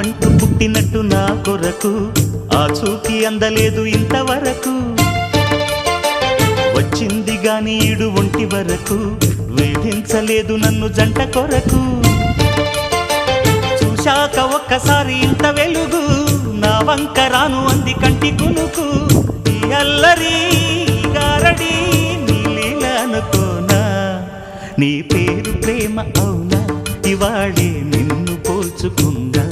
అంటూ పుట్టినట్టు నా కొరకు ఆ చూకి అందలేదు ఇంతవరకు వచ్చింది గాని ఈడు ఒంటి వరకు వేధించలేదు నన్ను జంట కొరకు చూశాక ఒక్కసారి ఇంత వెలుగు నా వంక రాను అంది కంటి కునుకు ఈ అల్లరి గారడి నీలీల అనుకోనా నీ పేరు ప్రేమ అవునా ఇవాళే నిన్ను పోల్చుకుందా